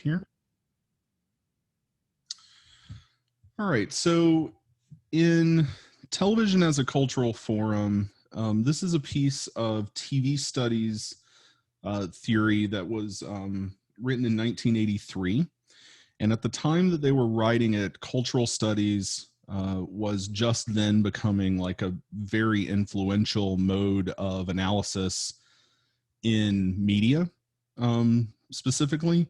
here. All right, so in Television as a Cultural Forum, this is a piece of TV studies theory that was written in 1983. And at the time that they were writing it, cultural studies was just then becoming like a very influential mode of analysis in media, specifically.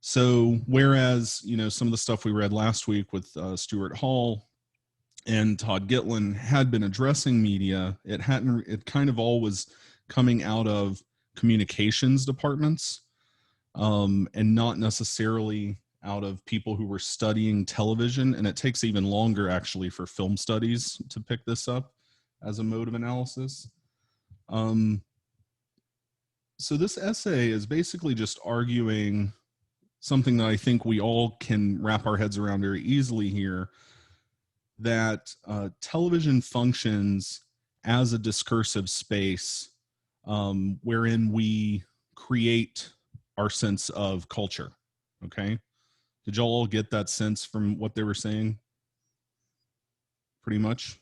So whereas, some of the stuff we read last week with Stuart Hall and Todd Gitlin had been addressing media, it kind of all was coming out of communications departments, and not necessarily out of people who were studying television. And it takes even longer actually for film studies to pick this up as a mode of analysis. So this essay is basically just arguing something that I think we all can wrap our heads around very easily here, that television functions as a discursive space wherein we create our sense of culture. Okay? Did y'all all get that sense from what they were saying? Pretty much?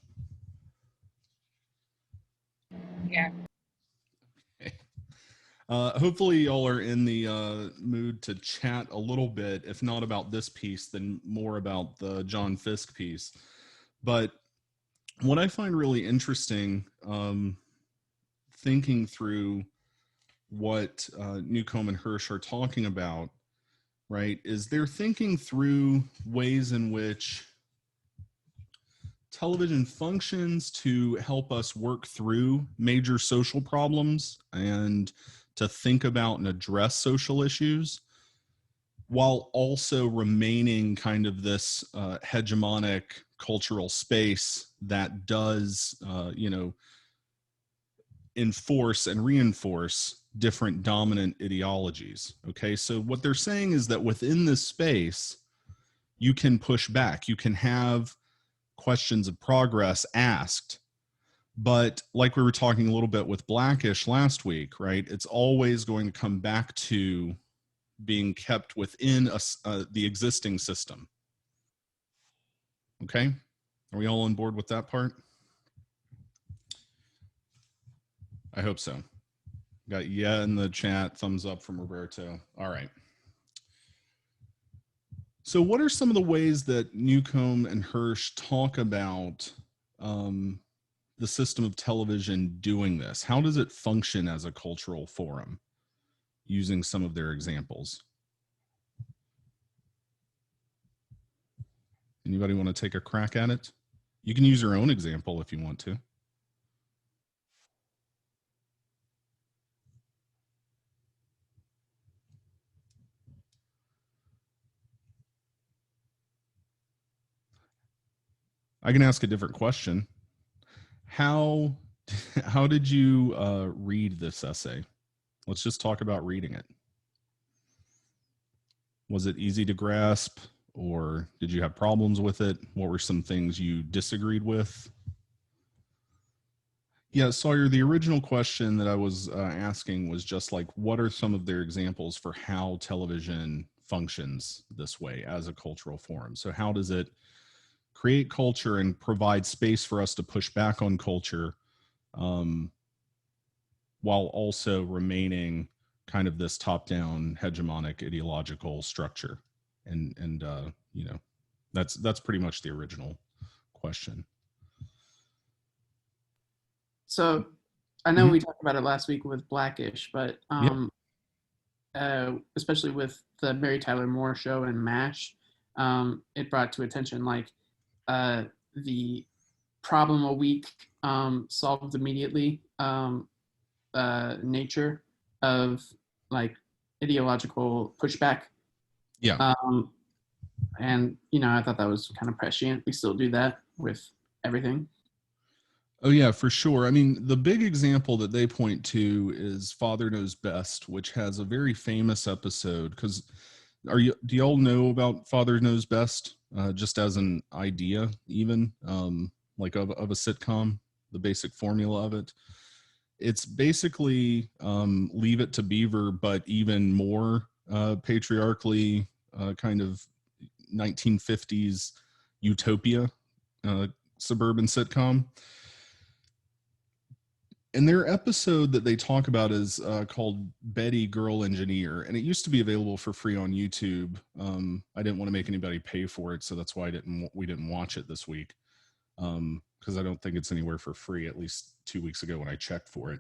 Yeah. Okay. Hopefully y'all are in the mood to chat a little bit, if not about this piece, then more about the John Fisk piece. But what I find really interesting, thinking through what Newcomb and Hirsch are talking about, right, is they're thinking through ways in which television functions to help us work through major social problems and to think about and address social issues, while also remaining kind of this hegemonic cultural space that does, enforce and reinforce different dominant ideologies. Okay, so what they're saying is that within this space, you can push back, you can have questions of progress asked, but like we were talking a little bit with Blackish last week, right, it's always going to come back to being kept within the existing system. Okay, are we all on board with that part? I hope so. Got yeah in the chat, thumbs up from Roberto. All right. So what are some of the ways that Newcomb and Hirsch talk about the system of television doing this? How does it function as a cultural forum, using some of their examples? Anybody want to take a crack at it? You can use your own example if you want to. I can ask a different question. How did you read this essay? Let's just talk about reading it. Was it easy to grasp, or did you have problems with it? What were some things you disagreed with? Yeah, Sawyer, the original question that I was asking was just like, what are some of their examples for how television functions this way as a cultural forum? So how does it create culture and provide space for us to push back on culture, while also remaining kind of this top-down hegemonic ideological structure? And that's pretty much the original question. So I know we talked about it last week with Blackish, but especially with the Mary Tyler Moore show and MASH, it brought to attention like the problem a week solved immediately nature of like ideological pushback. Yeah. And I thought that was kind of prescient. We still do that with everything. Oh yeah, for sure. I mean, the big example that they point to is Father Knows Best, which has a very famous episode. Because do y'all know about Father Knows Best? Just as an idea, even like of a sitcom, the basic formula of it. It's basically Leave It to Beaver, but even more patriarchally kind of 1950s utopia suburban sitcom. And their episode that they talk about is called Betty Girl Engineer, and it used to be available for free on YouTube. I didn't want to make anybody pay for it, so that's why we didn't watch it this week, because I don't think it's anywhere for free, at least 2 weeks ago when I checked for it.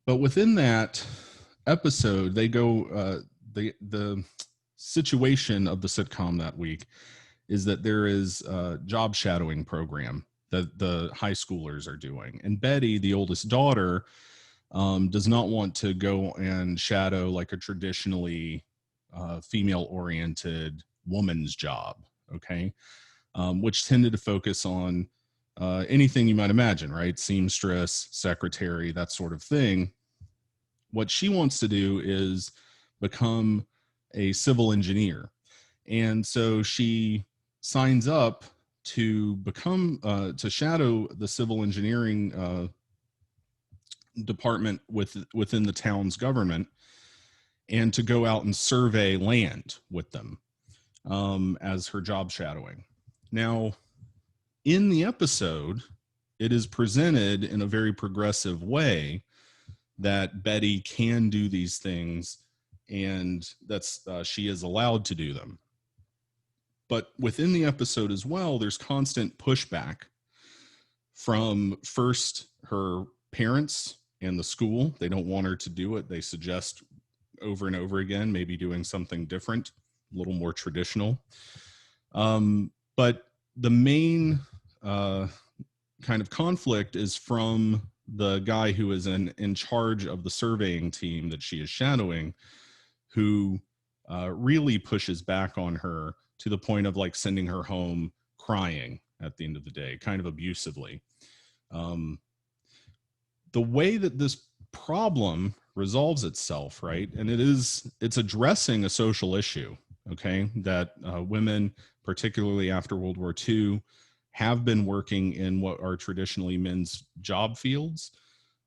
But within that episode, they go the situation of the sitcom that week is that there is a job shadowing program that the high schoolers are doing. And Betty, the oldest daughter, does not want to go and shadow like a traditionally female-oriented woman's job, okay? Which tended to focus on anything you might imagine, right? Seamstress, secretary, that sort of thing. What she wants to do is become a civil engineer. And so she signs up to become to shadow the civil engineering department within the town's government, and to go out and survey land with them as her job shadowing. Now, in the episode, it is presented in a very progressive way that Betty can do these things, and that's she is allowed to do them. But within the episode as well, there's constant pushback from first her parents and the school. They don't want her to do it. They suggest over and over again, maybe doing something different, a little more traditional. But the main kind of conflict is from the guy who is in charge of the surveying team that she is shadowing, who really pushes back on her to the point of like sending her home crying at the end of the day, kind of abusively. The way that this problem resolves itself, right? And it's addressing a social issue, okay? That women, particularly after World War II, have been working in what are traditionally men's job fields,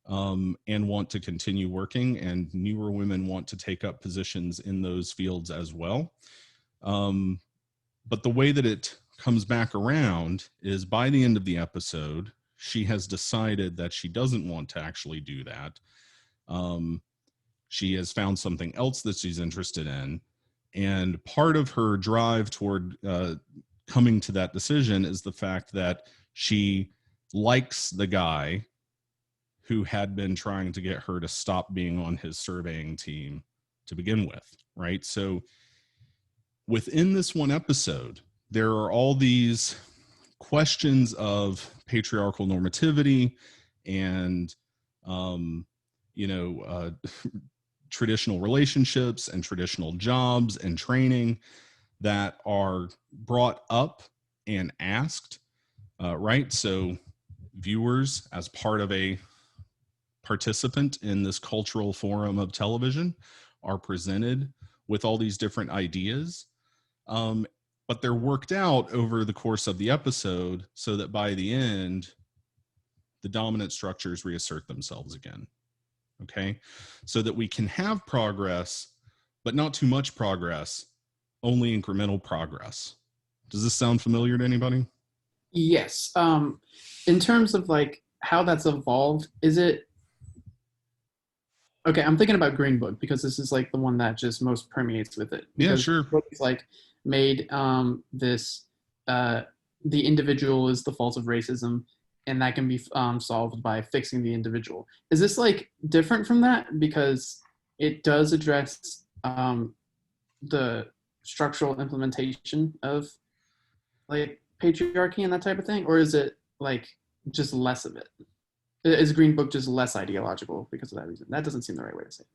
and want to continue working, and newer women want to take up positions in those fields as well. But the way that it comes back around is by the end of the episode, she has decided that she doesn't want to actually do that. She has found something else that she's interested in. And part of her drive toward coming to that decision is the fact that she likes the guy who had been trying to get her to stop being on his surveying team to begin with, right? So within this one episode, there are all these questions of patriarchal normativity and, traditional relationships and traditional jobs and training that are brought up and asked, right? So viewers, as part of a participant in this cultural forum of television, are presented with all these different ideas. But they're worked out over the course of the episode so that by the end, the dominant structures reassert themselves again. Okay? So that we can have progress, but not too much progress, only incremental progress. Does this sound familiar to anybody? Yes. In terms of like how that's evolved, is it okay? I'm thinking about Green Book because this is like the one that just most permeates with it. Yeah, Because sure. Green Book is like made this the individual is the fault of racism, and that can be solved by fixing the individual. Is this like different from that because it does address the structural implementation of like patriarchy and that type of thing, or is it like just less of it? Is Green Book just less ideological because of that reason? That doesn't seem the right way to say it.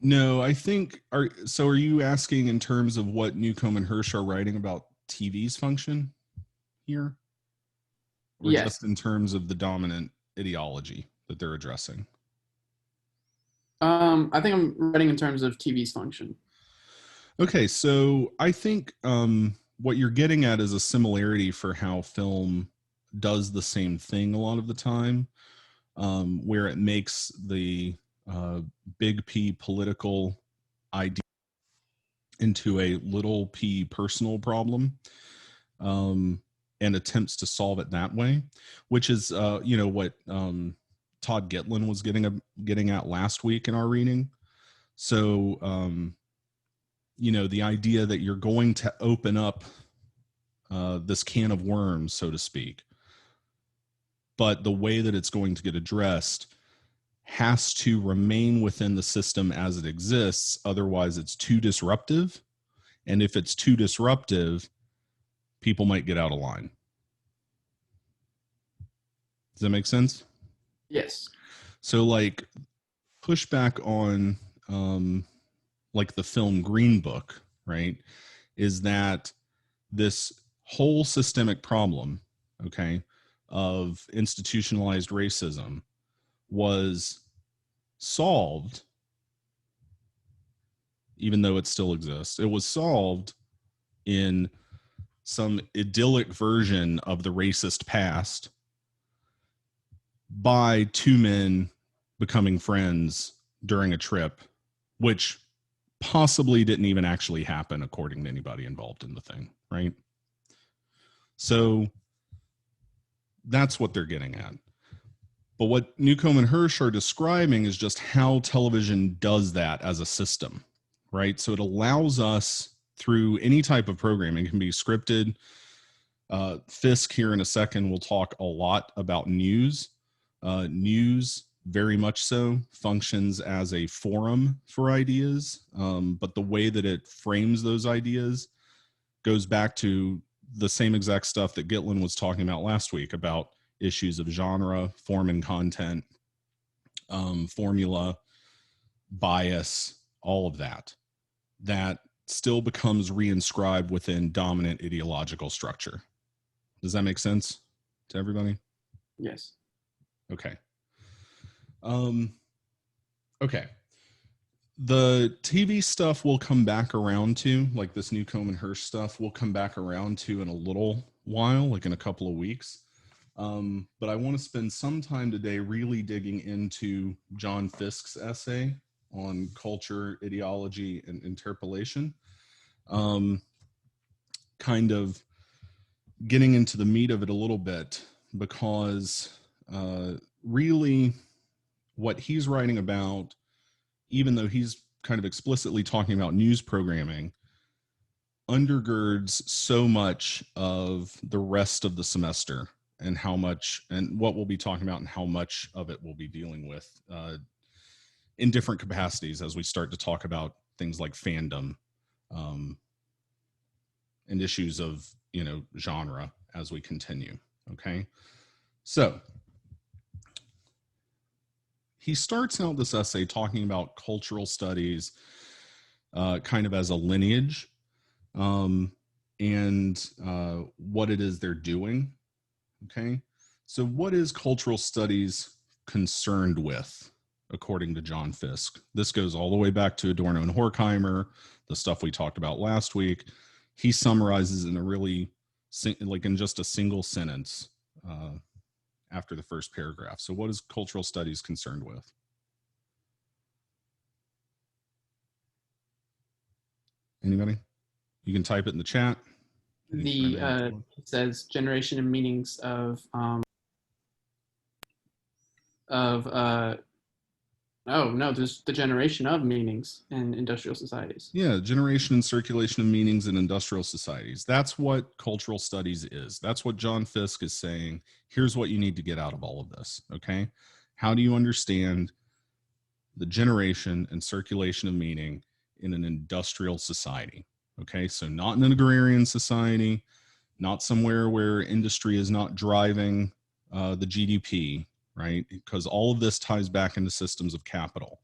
No, I think are you asking in terms of what Newcomb and Hirsch are writing about TV's function here? Or Yes. just in terms of the dominant ideology that they're addressing? I think I'm writing in terms of TV's function. Okay, so I think what you're getting at is a similarity for how film does the same thing a lot of the time, where it makes the big P political idea into a little p personal problem, and attempts to solve it that way, which is, what Todd Gitlin was getting at last week in our reading. So, the idea that you're going to open up this can of worms, so to speak, but the way that it's going to get addressed has to remain within the system as it exists. Otherwise, it's too disruptive. And if it's too disruptive, people might get out of line. Does that make sense? Yes. So, like, pushback on like the film Green Book, right, is that this whole systemic problem, okay, of institutionalized racism was solved, even though it still exists. It was solved in some idyllic version of the racist past by two men becoming friends during a trip, which possibly didn't even actually happen according to anybody involved in the thing, right? So that's what they're getting at. But what Newcomb and Hirsch are describing is just how television does that as a system, right? So it allows us through any type of programming, it can be scripted. Fisk here in a second will talk a lot about news. News, very much so, functions as a forum for ideas, but the way that it frames those ideas goes back to the same exact stuff that Gitlin was talking about last week about issues of genre, form and content, formula, bias, all of that still becomes reinscribed within dominant ideological structure. Does that make sense to everybody? Yes. Okay. Okay. The TV stuff will come back around to, like this Newcomb and Hirsch stuff, will come back around to in a little while, like in a couple of weeks. But I want to spend some time today really digging into John Fisk's essay on culture, ideology, and interpolation. Kind of getting into the meat of it a little bit, because really what he's writing about, even though he's kind of explicitly talking about news programming, undergirds so much of the rest of the semester and how much, and what we'll be talking about and how much of it we'll be dealing with in different capacities as we start to talk about things like fandom and issues of, genre as we continue. Okay. So he starts out this essay talking about cultural studies kind of as a lineage, and what it is they're doing. Okay. So what is cultural studies concerned with, according to John Fisk? This goes all the way back to Adorno and Horkheimer, the stuff we talked about last week. He summarizes in a really, like in just a single sentence after the first paragraph. So what is cultural studies concerned with? Anybody? You can type it in the chat. It says generation of meanings of there's the generation of meanings in industrial societies. Yeah, generation and circulation of meanings in industrial societies. That's what cultural studies is. That's what John Fisk is saying. Here's what you need to get out of all of this, okay? How do you understand the generation and circulation of meaning in an industrial society? Okay, so not in an agrarian society, not somewhere where industry is not driving the GDP, right? Because all of this ties back into systems of capital.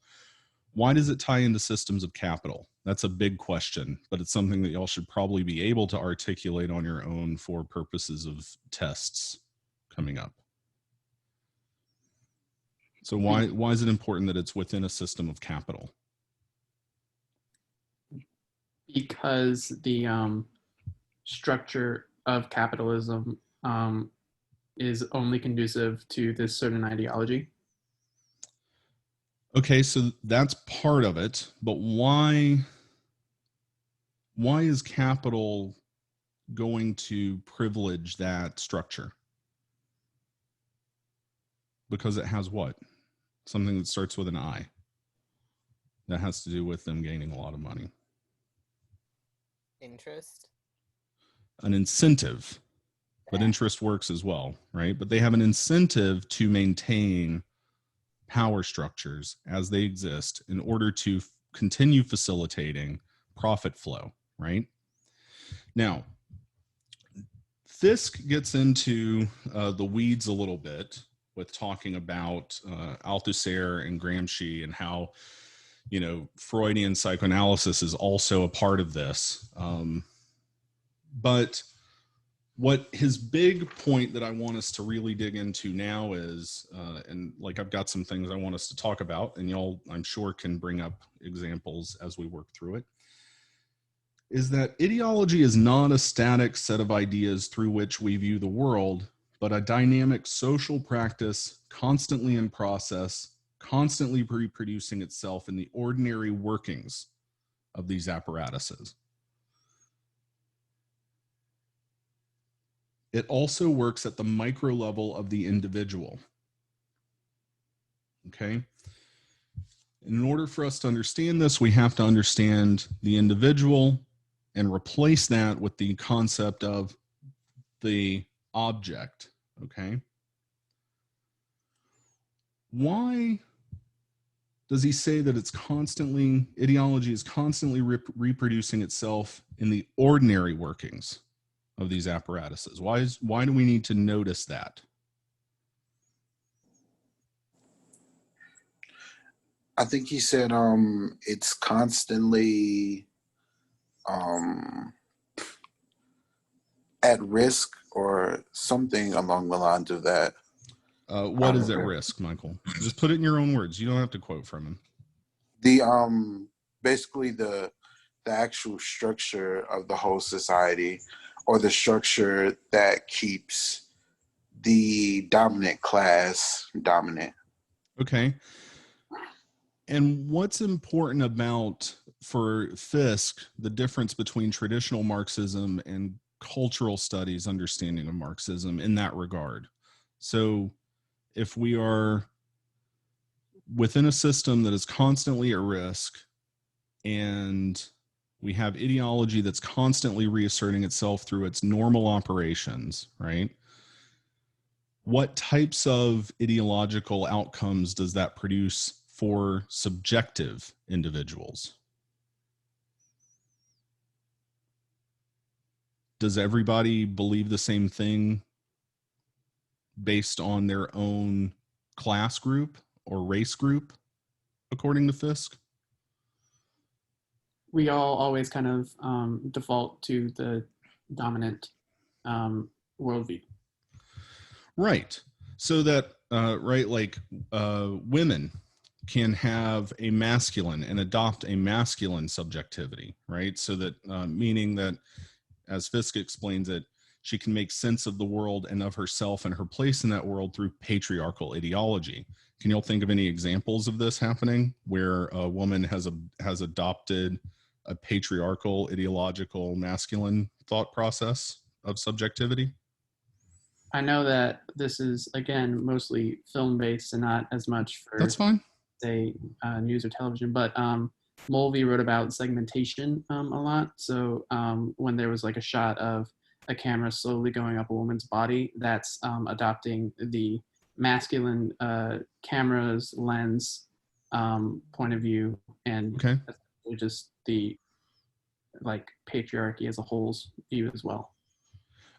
Why does it tie into systems of capital? That's a big question, but it's something that y'all should probably be able to articulate on your own for purposes of tests coming up. So why is it important that it's within a system of capital? Because the structure of capitalism is only conducive to this certain ideology. Okay, so that's part of it, but why why is capital going to privilege that structure? Because it has what? Something that starts with an I. That has to do with them gaining a lot of money. Interest? An incentive, but interest works as well, right? But they have an incentive to maintain power structures as they exist in order to continue facilitating profit flow, right? Now, Fisk gets into the weeds a little bit with talking about Althusser and Gramsci and how, you know, Freudian psychoanalysis is also a part of this. But what his big point that I want us to really dig into now is, and like I've got some things I want us to talk about, and y'all, I'm sure, can bring up examples as we work through it, is that ideology is not a static set of ideas through which we view the world, but a dynamic social practice constantly in process, constantly reproducing itself in the ordinary workings of these apparatuses. It also works at the micro level of the individual. Okay? In order for us to understand this, we have to understand the individual and replace that with the concept of the object. Okay? Why does he say that it's constantly, ideology is constantly reproducing itself in the ordinary workings of these apparatuses? Why do we need to notice that? I think he said it's constantly at risk or something along the lines of that. What is at risk, Michael? Just put it in your own words. You don't have to quote from him. The basically the actual structure of the whole society, or the structure that keeps the dominant class dominant. Okay. And what's important about, for Fisk, the difference between traditional Marxism and cultural studies understanding of Marxism in that regard? So if we are within a system that is constantly at risk and we have ideology that's constantly reasserting itself through its normal operations, right? What types of ideological outcomes does that produce for subjective individuals? Does everybody believe the same thing based on their own class group or race group, according to Fisk? We all always kind of default to the dominant worldview. Right. So that, right, like women can have a masculine and adopt a masculine subjectivity, right? So that, meaning that, as Fisk explains it, she can make sense of the world and of herself and her place in that world through patriarchal ideology. Can you all think of any examples of this happening where a woman has adopted a patriarchal, ideological, masculine thought process of subjectivity? I know that this is, again, mostly film-based and not as much for, that's fine, say, news or television, but Mulvey wrote about segmentation a lot. So when there was like a shot of a camera slowly going up a woman's body, that's adopting the masculine camera's lens point of view, and okay, just the like patriarchy as a whole's view as well.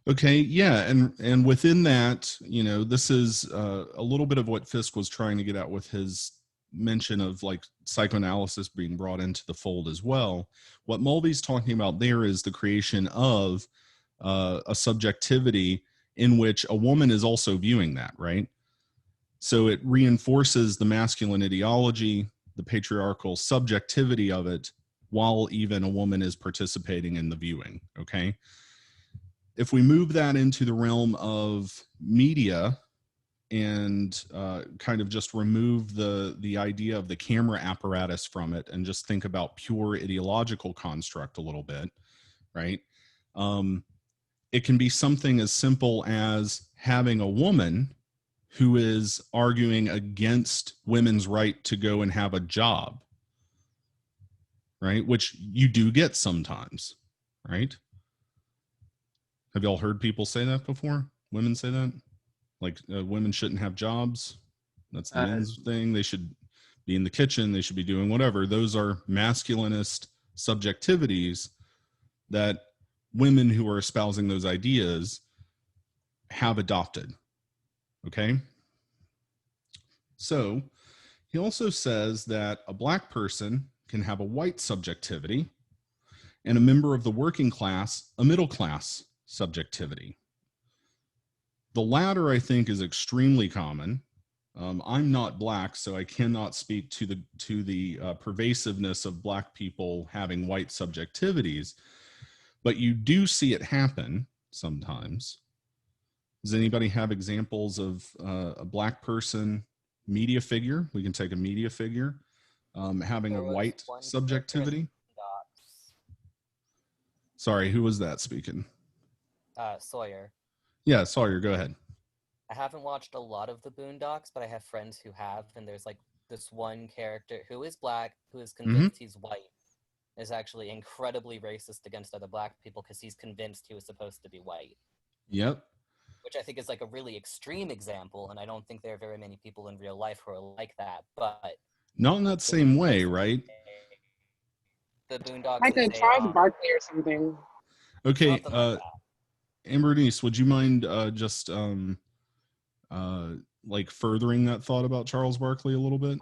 Okay, yeah, and within that, you know, this is a little bit of what Fisk was trying to get at with his mention of like psychoanalysis being brought into the fold as well. What Mulvey's talking about there is the creation of a subjectivity in which a woman is also viewing that, right? So it reinforces the masculine ideology, the patriarchal subjectivity of it, while even a woman is participating in the viewing, okay? If we move that into the realm of media and kind of just remove the idea of the camera apparatus from it and just think about pure ideological construct a little bit, right? It can be something as simple as having a woman who is arguing against women's right to go and have a job, right? Which you do get sometimes, right? Have y'all heard people say that before? Women say that? Like women shouldn't have jobs. That's the men's thing. They should be in the kitchen. They should be doing whatever. Those are masculinist subjectivities that women who are espousing those ideas have adopted. Okay? So he also says that a black person can have a white subjectivity and a member of the working class, a middle class subjectivity. The latter, I think, is extremely common. I'm not black, so I cannot speak to the pervasiveness of black people having white subjectivities, but you do see it happen sometimes. Does anybody have examples of a black person, media figure? We can take a media figure having a white subjectivity. Sorry, who was that speaking? Sawyer. Yeah, Sawyer, go ahead. I haven't watched a lot of the Boondocks, but I have friends who have, and there's like this one character who is black, who is convinced he's white, is actually incredibly racist against other black people because he's convinced he was supposed to be white. Yep. Which I think is like a really extreme example, and I don't think there are very many people in real life who are like that, but... Not in that same way, right? The Boondocks... Like a Charles Barkley or something. Okay, Ambernice, would you mind just like furthering that thought about Charles Barkley a little bit?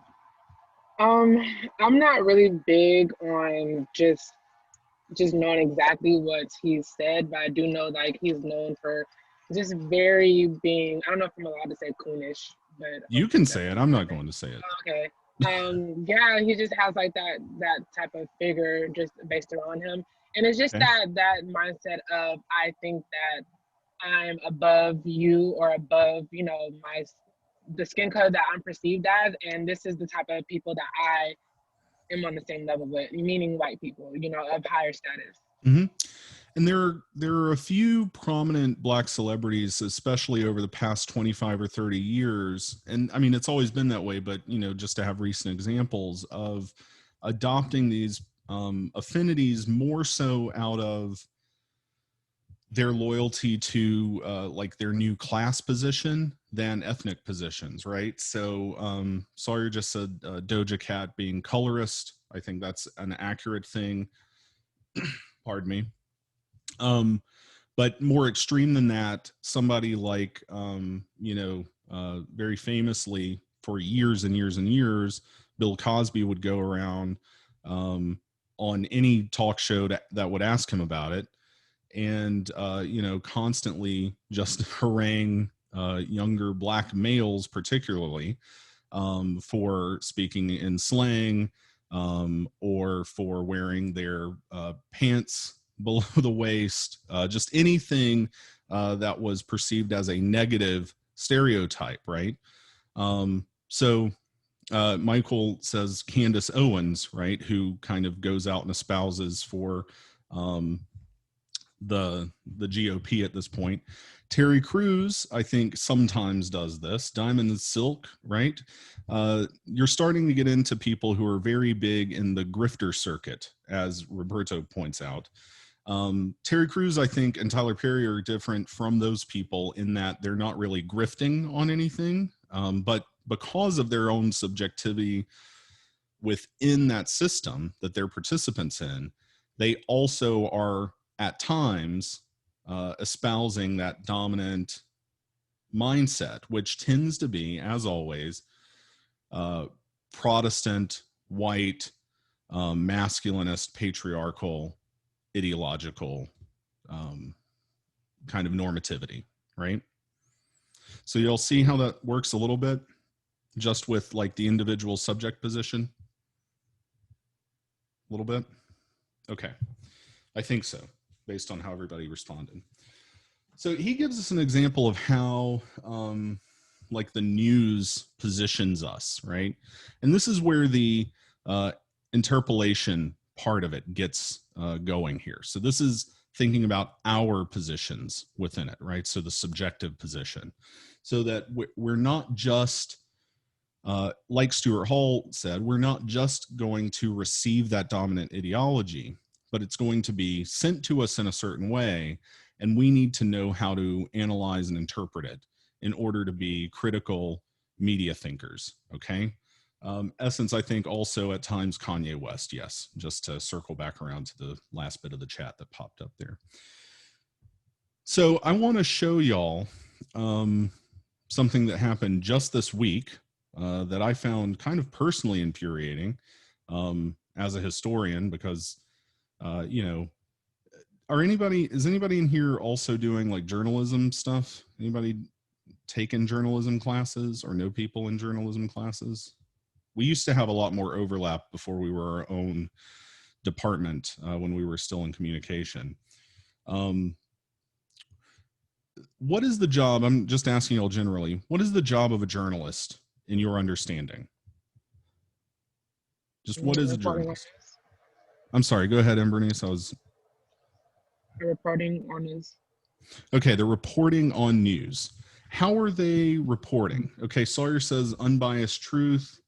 I'm not really big on just knowing exactly what he's said, but I do know like he's known for just very being, I don't know if I'm allowed to say coonish, but you can say it. I'm not going to say it. Okay. Yeah, he just has like that type of figure just based around him. And it's just that mindset of, I think that I'm above you or above, you know, the skin color that I'm perceived as, and this is the type of people that I am on the same level with, meaning white people, you know, of higher status. Mm-hmm. And there are a few prominent black celebrities, especially over the past 25 or 30 years. And I mean, it's always been that way, but, you know, just to have recent examples of adopting these affinities more so out of their loyalty to like their new class position than ethnic positions, right? So Sawyer just said Doja Cat being colorist. I think that's an accurate thing. Pardon me. But more extreme than that, somebody like, you know, very famously for years and years and years, Bill Cosby would go around on any talk show that would ask him about it, and you know, constantly just harangue younger black males, particularly for speaking in slang or for wearing their pants below the waist, just anything that was perceived as a negative stereotype, right? So Michael says Candace Owens, right, who kind of goes out and espouses for the GOP at this point. Terry Crews, I think, sometimes does this. Diamond and Silk, right? You're starting to get into people who are very big in the grifter circuit, as Roberto points out. Terry Crews, I think, and Tyler Perry are different from those people in that they're not really grifting on anything, but because of their own subjectivity within that system that they're participants in, they also are at times espousing that dominant mindset, which tends to be, as always, Protestant, white, masculinist, patriarchal, ideological kind of normativity, right? So you'll see how that works a little bit just with like the individual subject position. A little bit. Okay. I think so, based on how everybody responded. So he gives us an example of how like the news positions us, right? And this is where the interpolation part of it gets going here. So this is thinking about our positions within it, right? So the subjective position, so that we're not just, like Stuart Hall said, we're not just going to receive that dominant ideology, but it's going to be sent to us in a certain way, and we need to know how to analyze and interpret it in order to be critical media thinkers, okay? Essence, I think also at times Kanye West, yes, just to circle back around to the last bit of the chat that popped up there. So I want to show y'all something that happened just this week that I found kind of personally infuriating as a historian, because, you know, is anybody in here also doing like journalism stuff? Anybody taken journalism classes or know people in journalism classes? We used to have a lot more overlap before we were our own department when we were still in communication. What is the job? I'm just asking y'all generally, what is the job of a journalist in your understanding? Just what is a journalist? I'm sorry, go ahead, Bernice. Reporting on news. Okay, they're reporting on news. How are they reporting? Okay, Sawyer says unbiased truth.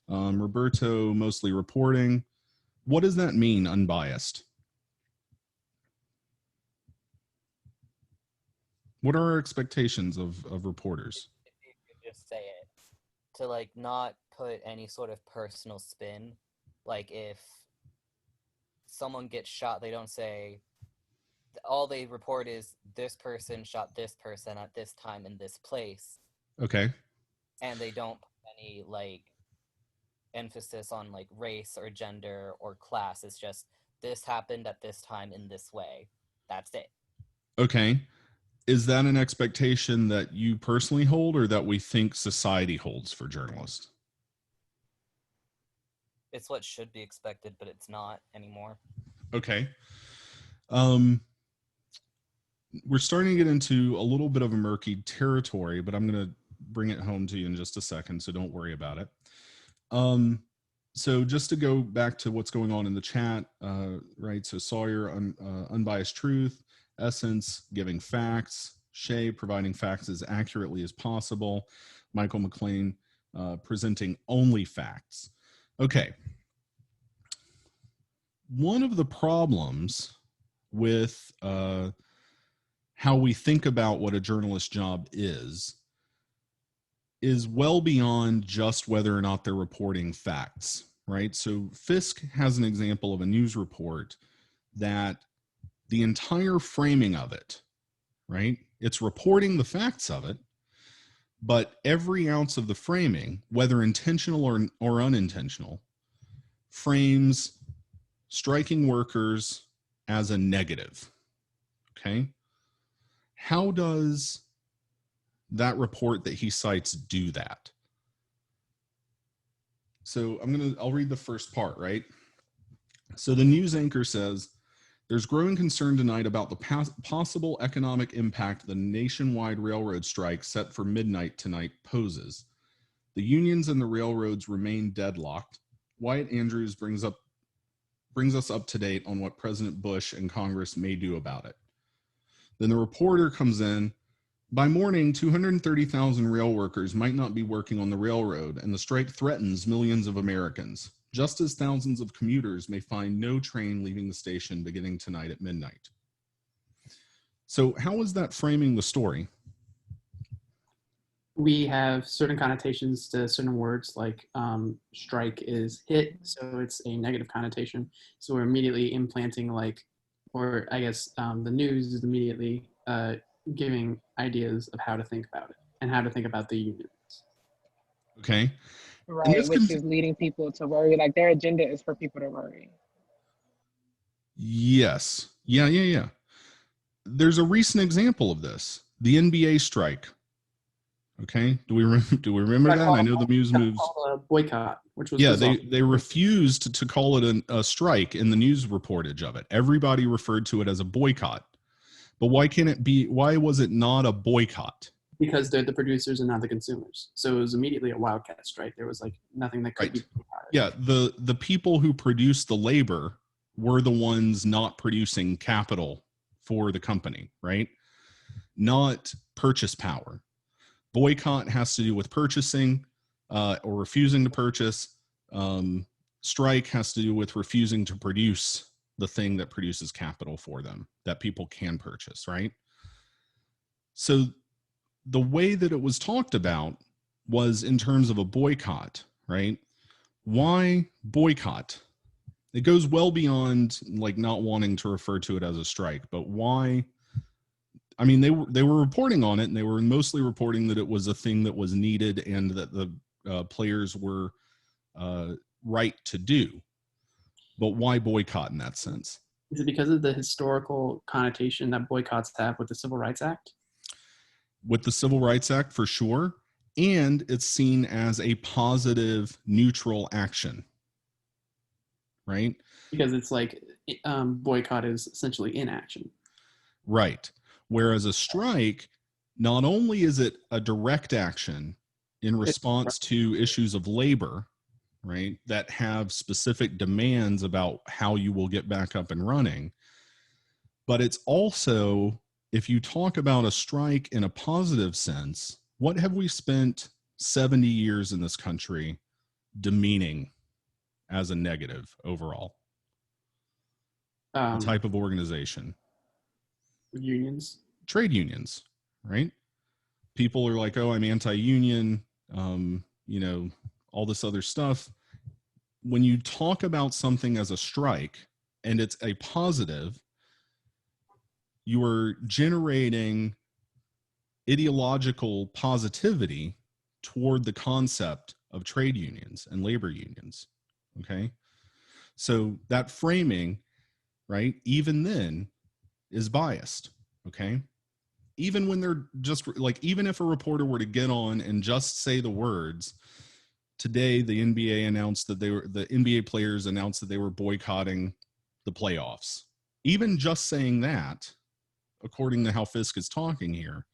Roberto, mostly reporting. What does that mean, unbiased? What are our expectations of reporters? If you could just say it, to like not put any sort of personal spin. Like if someone gets shot, they don't say, all they report is this person shot this person at this time in this place. Okay. And they don't put any like emphasis on like race or gender or class. It's just this happened at this time in this way. That's it. Okay. Is that an expectation that you personally hold or that we think society holds for journalists? It's what should be expected, but it's not anymore. Okay. We're starting to get into a little bit of a murky territory, but I'm going to bring it home to you in just a second, so don't worry about it. So just to go back to what's going on in the chat, right? So Sawyer, unbiased truth, Essence, giving facts, Shay, providing facts as accurately as possible, Michael McLean, presenting only facts. Okay. One of the problems with how we think about what a journalist's job is well beyond just whether or not they're reporting facts, right? So Fisk has an example of a news report that the entire framing of it, right? It's reporting the facts of it, but every ounce of the framing, whether intentional or unintentional, frames striking workers as a negative, okay? How does that report that he cites do that? So I'll read the first part, right? So the news anchor says, there's growing concern tonight about the possible economic impact the nationwide railroad strike set for midnight tonight poses. The unions and the railroads remain deadlocked. Wyatt Andrews brings us up to date on what President Bush and Congress may do about it. Then the reporter comes in. By morning, 230,000 rail workers might not be working on the railroad, and the strike threatens millions of Americans, just as thousands of commuters may find no train leaving the station beginning tonight at midnight. So how is that framing the story? We have certain connotations to certain words, like strike is hit, so it's a negative connotation. So we're immediately implanting or I guess the news is immediately giving ideas of how to think about it and how to think about the unions. Okay. Right, which is leading people to worry. Like their agenda is for people to worry. Yes. Yeah. There's a recent example of this, the NBA strike. Okay. Do we remember that? I know the news moves. A boycott, which was they refused to call it a strike in the news reportage of it. Everybody referred to it as a boycott. But why was it not a boycott? Because they're the producers and not the consumers. So it was immediately a wildcat strike. There was nothing that could be boycotted. Yeah, the people who produced the labor were the ones not producing capital for the company, right? Not purchase power. Boycott has to do with purchasing or refusing to purchase. Strike has to do with refusing to produce the thing that produces capital for them that people can purchase, right? So the way that it was talked about was in terms of a boycott, right? Why boycott? It goes well beyond like not wanting to refer to it as a strike, but why? I mean, they were reporting on it, and they were mostly reporting that it was a thing that was needed and that the players were right to do. But why boycott in that sense? Is it because of the historical connotation that boycotts have with the Civil Rights Act? With the Civil Rights Act, for sure. And it's seen as a positive, neutral action, right? Because it's like boycott is essentially inaction. Right. Whereas a strike, not only is it a direct action in response to issues of labor, right, that have specific demands about how you will get back up and running, but it's also, if you talk about a strike in a positive sense, what have we spent 70 years in this country demeaning as a negative overall? The type of organization. Unions. Trade unions, right? People are like, oh, I'm anti-union, you know, all this other stuff. When you talk about something as a strike and it's a positive, you are generating ideological positivity toward the concept of trade unions and labor unions. Okay. So that framing, right, even then is biased. Okay. Even when they're just like, even if a reporter were to get on and just say the words, today the NBA announced that the NBA players announced that they were boycotting the playoffs. Even just saying that, according to how Fisk is talking here,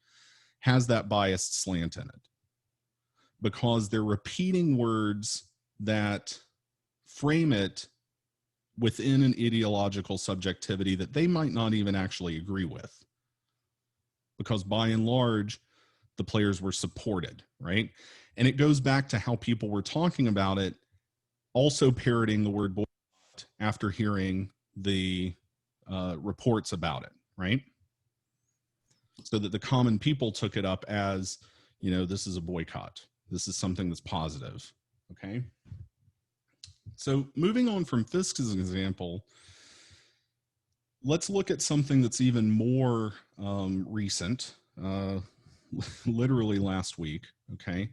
has that biased slant in it, because they're repeating words that frame it within an ideological subjectivity that they might not even actually agree with, because by and large, the players were supported, right? And it goes back to how people were talking about it, also parroting the word boycott after hearing the reports about it, right? So that the common people took it up as, you know, this is a boycott. This is something that's positive, okay? So moving on from Fisk's example, let's look at something that's even more recent, literally last week, okay?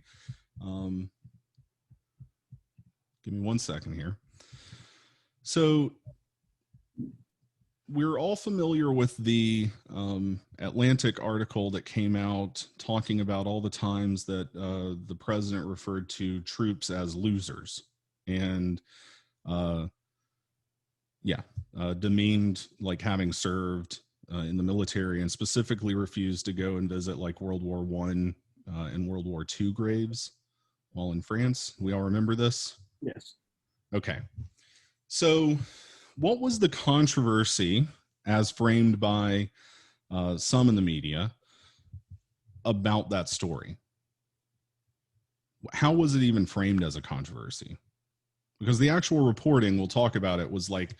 Give me 1 second here. So we're all familiar with the Atlantic article that came out talking about all the times that the president referred to troops as losers and demeaned like having served in the military, and specifically refused to go and visit like World War I and World War II graves while in France. We all remember this? Yes. Okay. So what was the controversy as framed by some in the media about that story? How was it even framed as a controversy? Because the actual reporting, we'll talk about it, was like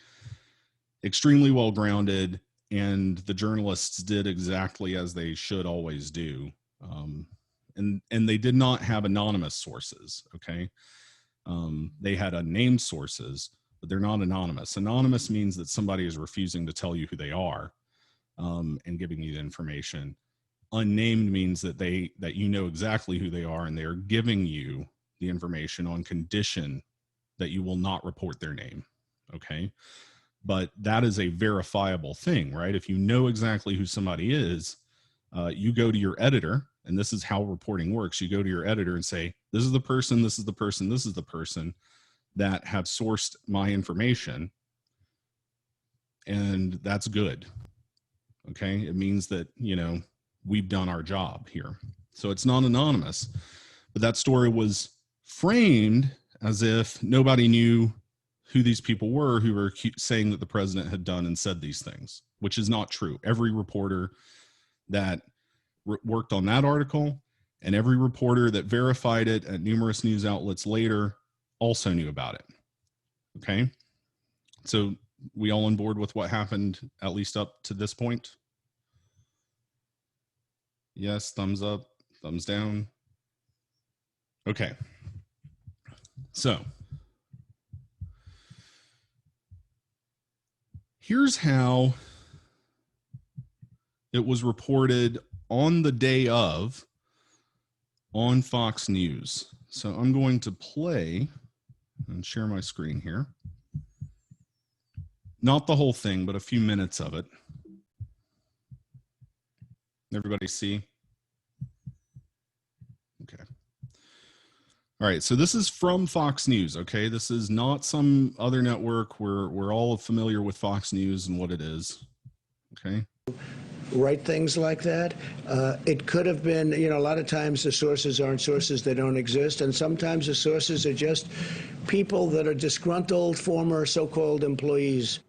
extremely well grounded, and the journalists did exactly as they should always do. And they did not have anonymous sources, okay? They had unnamed sources, but they're not anonymous. Anonymous means that somebody is refusing to tell you who they are and giving you the information. Unnamed means that you know exactly who they are, and they are giving you the information on condition that you will not report their name, okay? But that is a verifiable thing, right? If you know exactly who somebody is, you go to your editor, and this is how reporting works. You go to your editor and say, this is the person, this is the person, this is the person that have sourced my information, and that's good, okay? It means that, you know, we've done our job here. So it's not anonymous, but that story was framed as if nobody knew who these people were who were saying that the president had done and said these things, which is not true. Every reporter that worked on that article and every reporter that verified it at numerous news outlets later also knew about it. Okay. So we all on board with what happened, at least up to this point? Yes, thumbs up, thumbs down. Okay. So here's how it was reported on the day of on Fox News. So I'm going to play and share my screen here. Not the whole thing, but a few minutes of it. Everybody see? Okay. All right, so this is from Fox News, okay? This is not some other network. We're all familiar with Fox News and what it is, okay? Write things like that. It could have been, you know, a lot of times the sources aren't sources, they don't exist, and sometimes the sources are just people that are disgruntled former so-called employees.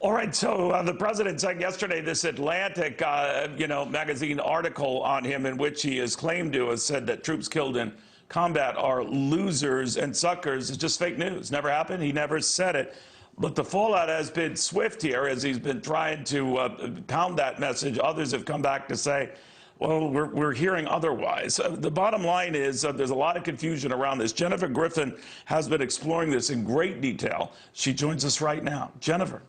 All right, so the president said yesterday this Atlantic, magazine article on him in which he is claimed to have said that troops killed in combat are losers and suckers is just fake news. Never happened. He never said it. But the fallout has been swift here as he's been trying to pound that message. Others have come back to say, well, we're hearing otherwise. The bottom line is there's a lot of confusion around this. Jennifer Griffin has been exploring this in great detail. She joins us right now. Jennifer.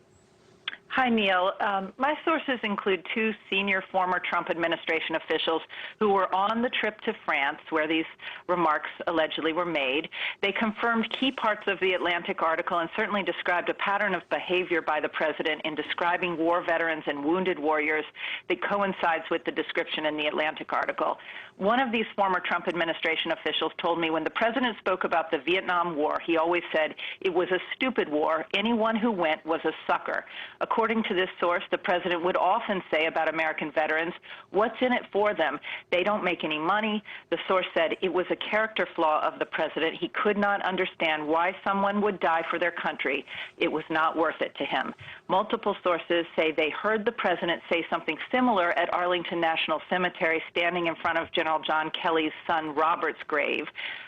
Hi, Neil. My sources include two senior former Trump administration officials who were on the trip to France where these remarks allegedly were made. They confirmed key parts of the Atlantic article and certainly described a pattern of behavior by the president in describing war veterans and wounded warriors that coincides with the description in the Atlantic article. One of these former Trump administration officials told me when the president spoke about the Vietnam War, he always said it was a stupid war. Anyone who went was a sucker. According to this source, the president would often say about American veterans, what's in it for them? They don't make any money. The source said it was a character flaw of the president. He could not understand why someone would die for their country. It was not worth it to him. Multiple sources say they heard the president say something similar at Arlington National Cemetery, standing in front of General John Kelly's son Robert's grave.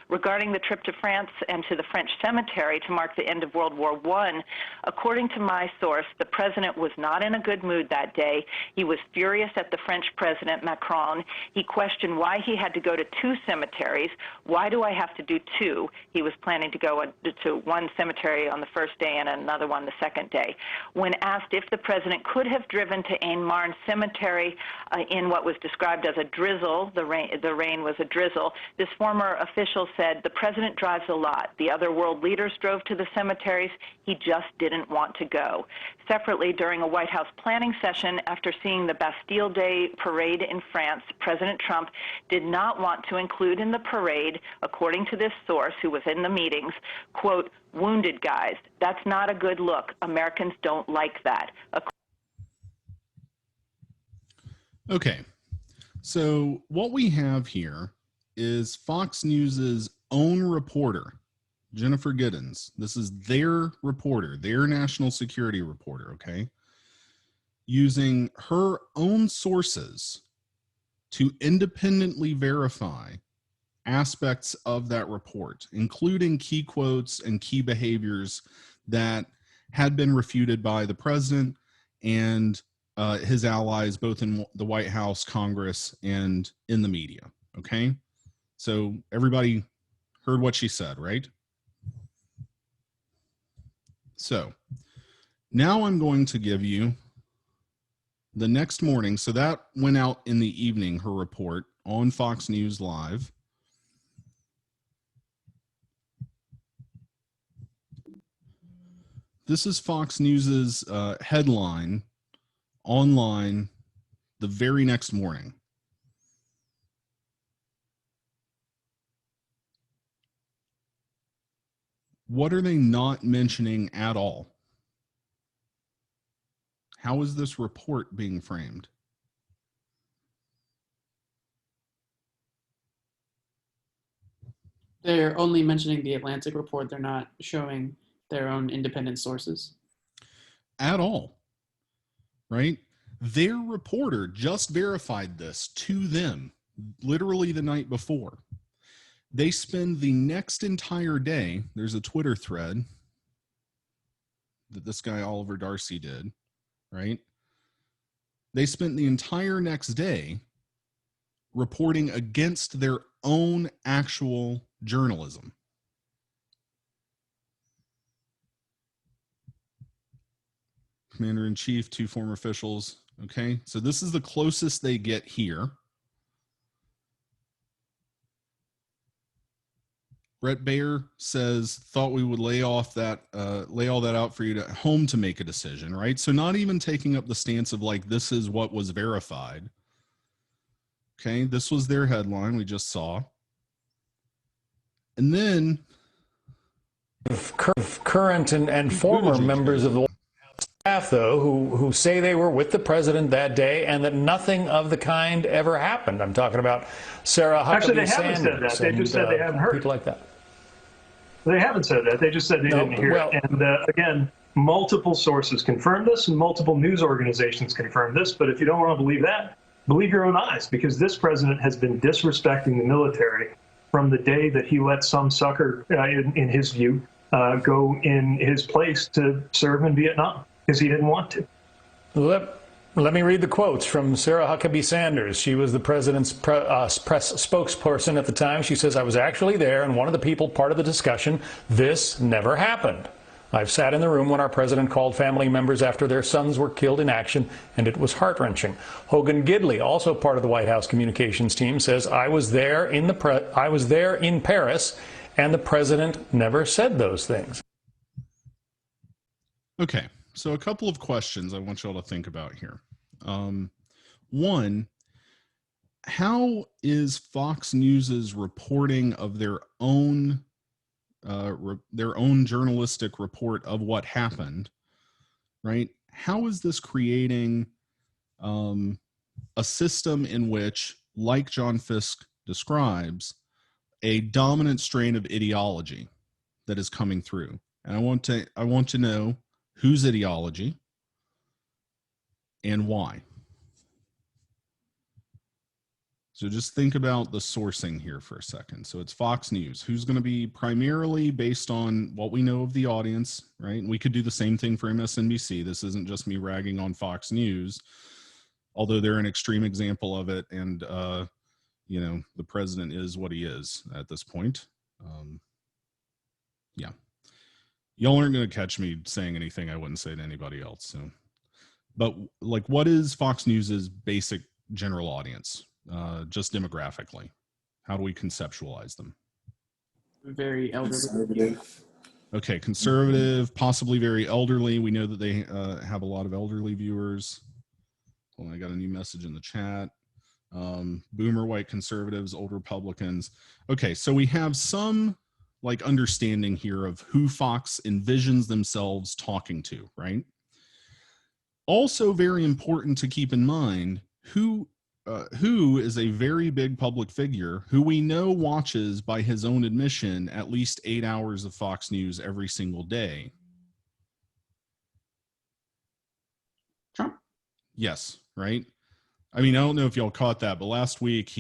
Regarding the trip to France and to the French cemetery to mark the end of World War I, according to my source, the president was not in a good mood that day. He was furious at the French president, Macron. He questioned why he had to go to two cemeteries. Why do I have to do two? He was planning to go to one cemetery on the first day and another one the second day. When asked if the president could have driven to Aisne-Marne Cemetery in what was described as a drizzle, the rain was a drizzle, this former official said the president drives a lot. The other world leaders drove to the cemeteries. He just didn't want to go. Separately, during a White House planning session after seeing the Bastille Day parade in France, President Trump did not want to include in the parade, according to this source who was in the meetings, quote, wounded guys. That's not a good look. Americans don't like that. Okay. So what we have here is Fox News's own reporter, Jennifer Giddens. This is their reporter, their national security reporter, okay? Using her own sources to independently verify aspects of that report, including key quotes and key behaviors that had been refuted by the president and his allies, both in the White House, Congress, and in the media, okay? So everybody heard what she said, right? So now I'm going to give you the next morning. So that went out in the evening, her report on Fox News Live. This is Fox News's headline online the very next morning. What are they not mentioning at all? How is this report being framed? They're only mentioning the Atlantic report. They're not showing their own independent sources. At all, right? Their reporter just verified this to them literally the night before. They spend the next entire day, there's a Twitter thread that this guy Oliver Darcy did, right? They spent the entire next day reporting against their own actual journalism. Commander-in-Chief, 2 former officials. Okay, so this is the closest they get here. Brett Baer says, thought we would lay all that out for you at home to make a decision, right? So not even taking up the stance of like, this is what was verified. Okay, this was their headline we just saw. And then current and former members of the staff, though, who say they were with the president that day and that nothing of the kind ever happened. I'm talking about Sarah Huckabee Actually, they haven't Sanders said that. They just said they haven't heard. People like that. They haven't said that. They just said they didn't hear it. And again, multiple sources confirmed this and multiple news organizations confirmed this. But if you don't want to believe that, believe your own eyes, because this president has been disrespecting the military from the day that he let some sucker, in his view, go in his place to serve in Vietnam because he didn't want to. Let me read the quotes from Sarah Huckabee Sanders. She was the president's press spokesperson at the time. She says, I was actually there and one of the people part of the discussion. This never happened. I've sat in the room when our president called family members after their sons were killed in action, and it was heart-wrenching. Hogan Gidley, also part of the White House communications team, says, I was there in Paris, and the president never said those things. Okay, so a couple of questions I want you all to think about here. One, how is Fox News's reporting of their own journalistic report of what happened, right? How is this creating a system in which, like John Fisk describes, a dominant strain of ideology that is coming through? And I want to know whose ideology and why. So just think about the sourcing here for a second. So it's Fox News, who's going to be primarily based on what we know of the audience, right? And we could do the same thing for MSNBC. This isn't just me ragging on Fox News, although they're an extreme example of it. And, you know, the president is what he is at this point. Yeah. Y'all aren't going to catch me saying anything I wouldn't say to anybody else. So, but like, what is Fox News's basic general audience? Just demographically, how do we conceptualize them? Very elderly. Conservative. Okay, conservative, possibly very elderly. We know that they have a lot of elderly viewers. Well, I got a new message in the chat. Boomer white conservatives, old Republicans. Okay, so we have some like understanding here of who Fox envisions themselves talking to, right? Also very important to keep in mind who is a very big public figure who we know watches, by his own admission, at least 8 hours of Fox News every single day. Trump. Yes, right? I mean, I don't know if y'all caught that, but last week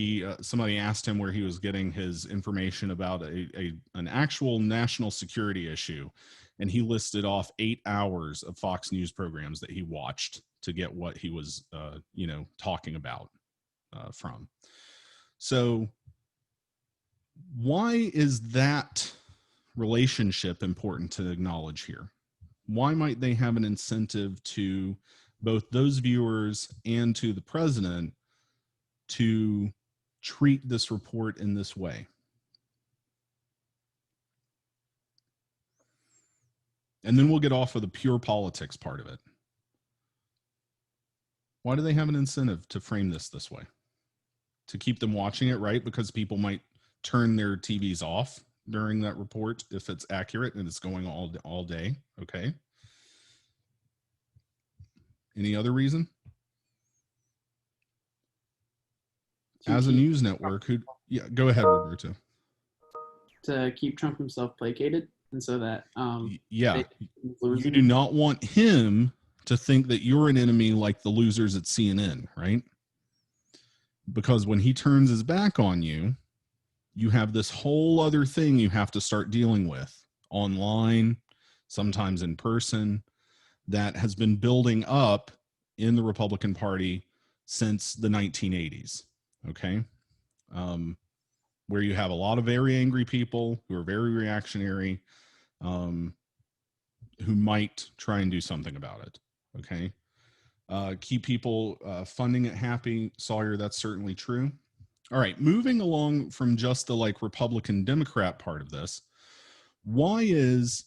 somebody asked him where he was getting his information about an actual national security issue, and he listed off 8 hours of Fox News programs that he watched to get what he was, talking about. From. So why is that relationship important to acknowledge here? Why might they have an incentive to both those viewers and to the president to treat this report in this way? And then we'll get off of the pure politics part of it. Why do they have an incentive to frame this way? To keep them watching it, right? Because people might turn their TVs off during that report if it's accurate and it's going all day. Okay. Any other reason? As a news network, go ahead, Roberto. to keep Trump himself placated, and so that you do not want him to think that you're an enemy like the losers at CNN, right? Because when he turns his back on you, you have this whole other thing you have to start dealing with online, sometimes in person, that has been building up in the Republican Party since the 1980s, okay? Where you have a lot of very angry people who are very reactionary, who might try and do something about it, okay? Keep people funding it happy. Sawyer, that's certainly true. All right, moving along from just the like Republican Democrat part of this, why is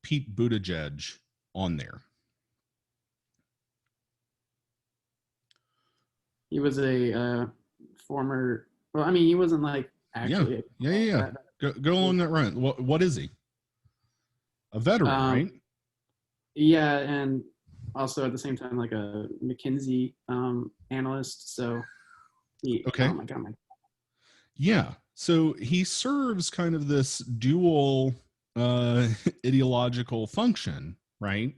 Pete Buttigieg on there? He was a former. Well, I mean, he wasn't like actually. Yeah. Go along that run. What is he? A veteran, right? Yeah, and also at the same time like a McKinsey analyst. So okay. Oh my god. Yeah. So he serves kind of this dual ideological function, right?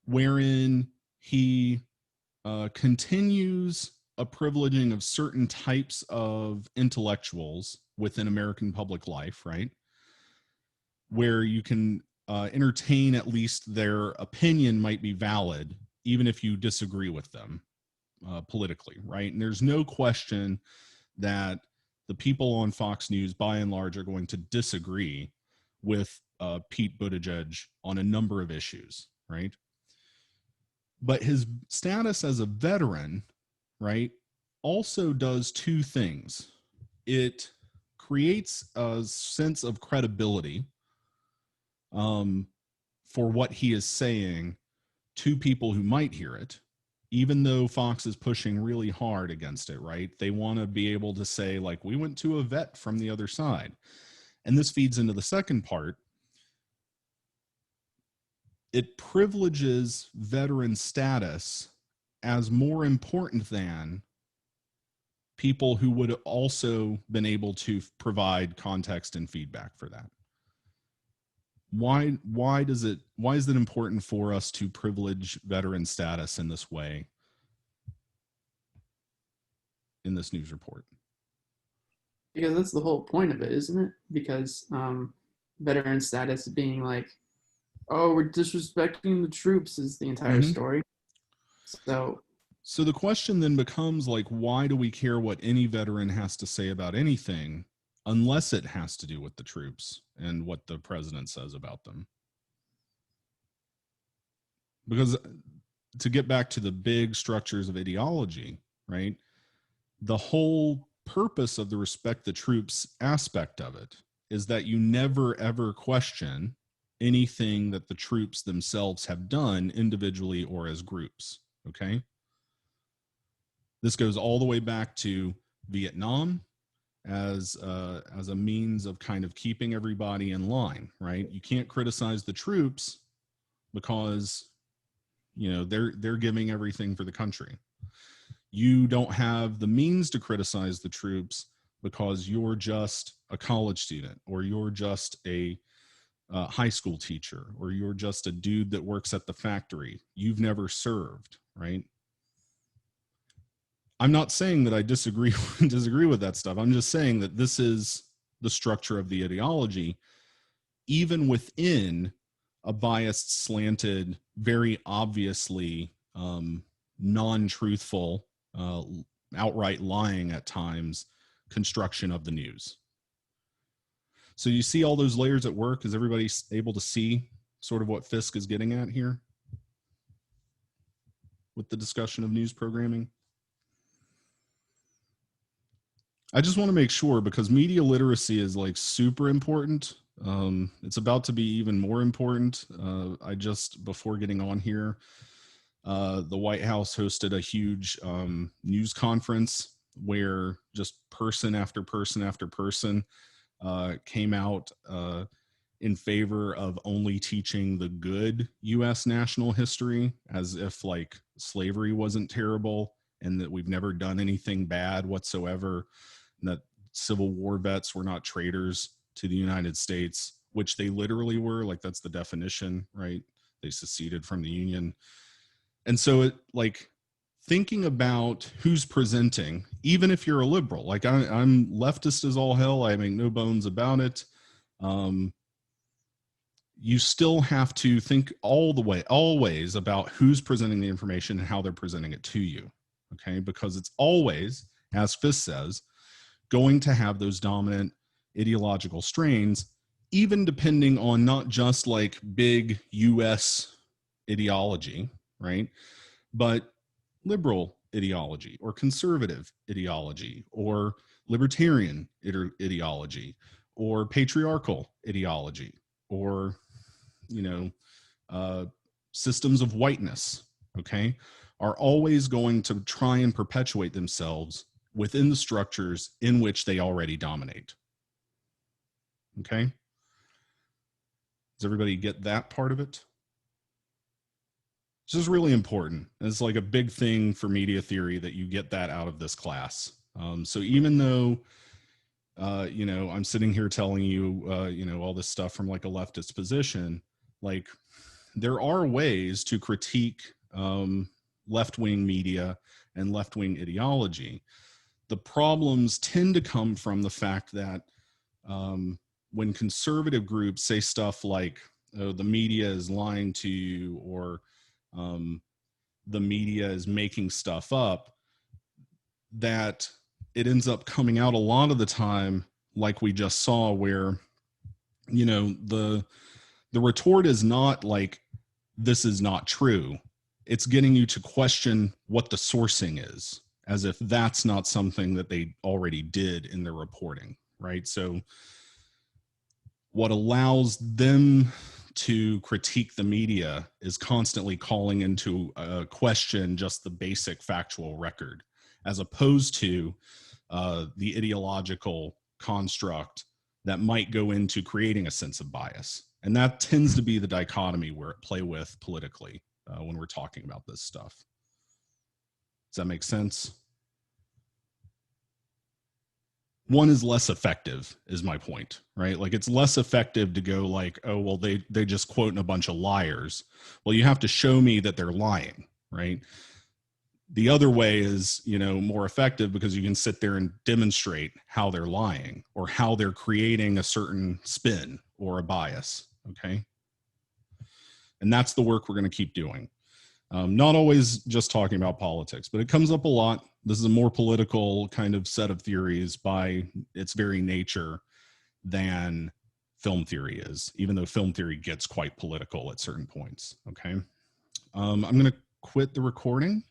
Wherein he continues a privileging of certain types of intellectuals within American public life, right? Where you can entertain at least their opinion might be valid, even if you disagree with them politically, right? And there's no question that the people on Fox News, by and large, are going to disagree with Pete Buttigieg on a number of issues, right? But his status as a veteran, right, also does two things. It creates a sense of credibility for what he is saying to people who might hear it, even though Fox is pushing really hard against it, right? They want to be able to say, like, we went to a vet from the other side. And this feeds into the second part. It privileges veteran status as more important than people who would also been able to provide context and feedback for that. Why is it important for us to privilege veteran status in this way in this news report? Because that's the whole point of it, isn't it? Because veteran status being like, oh, we're disrespecting the troops is the entire story. So the question then becomes, like, why do we care what any veteran has to say about anything unless it has to do with the troops and what the president says about them? Because to get back to the big structures of ideology, right, the whole purpose of the respect the troops aspect of it is that you never, ever question anything that the troops themselves have done individually or as groups, okay? This goes all the way back to Vietnam as a means of kind of keeping everybody in line, right? You can't criticize the troops because, you know, they're giving everything for the country. You don't have the means to criticize the troops because you're just a college student, or you're just a high school teacher, or you're just a dude that works at the factory. You've never served, right? I'm not saying that I disagree with that stuff. I'm just saying that this is the structure of the ideology, even within a biased, slanted, very obviously non-truthful, outright lying at times construction of the news. So you see all those layers at work? Is everybody able to see sort of what Fisk is getting at here with the discussion of news programming? I just want to make sure, because media literacy is like super important. It's about to be even more important. I just, before getting on here, the White House hosted a huge news conference where just person after person after person came out in favor of only teaching the good U.S. national history, as if like slavery wasn't terrible and that we've never done anything bad whatsoever, and that Civil War vets were not traitors to the United States, which they literally were, like that's the definition, right? They seceded from the Union. And so it, like, thinking about who's presenting, even if you're a liberal, like I'm leftist as all hell, I make no bones about it. You still have to think always about who's presenting the information and how they're presenting it to you, okay? Because it's always, as Fisk says, going to have those dominant ideological strains, even depending on not just like big US ideology, right? But liberal ideology or conservative ideology or libertarian ideology or patriarchal ideology or, you know, systems of whiteness, okay, are always going to try and perpetuate themselves within the structures in which they already dominate. Okay? Does everybody get that part of it? This is really important. It's like a big thing for media theory that you get that out of this class. So even though, you know, I'm sitting here telling you, you know, all this stuff from like a leftist position, like there are ways to critique left-wing media and left-wing ideology. The problems tend to come from the fact that when conservative groups say stuff like, oh, the media is lying to you, or the media is making stuff up, that it ends up coming out a lot of the time, like we just saw, where, you know, the retort is not like, this is not true. It's getting you to question what the sourcing is, as if that's not something that they already did in their reporting, right? So what allows them to critique the media is constantly calling into question just the basic factual record, as opposed to the ideological construct that might go into creating a sense of bias. And that tends to be the dichotomy we're at play with politically when we're talking about this stuff. Does that make sense? One is less effective, is my point, right? Like, it's less effective to go like, oh, well, they just quoting a bunch of liars. Well, you have to show me that they're lying, right? The other way is, you know, more effective because you can sit there and demonstrate how they're lying or how they're creating a certain spin or a bias, okay? And that's the work we're going to keep doing. Not always just talking about politics, but it comes up a lot. This is a more political kind of set of theories by its very nature than film theory is, even though film theory gets quite political at certain points, okay? I'm going to quit the recording.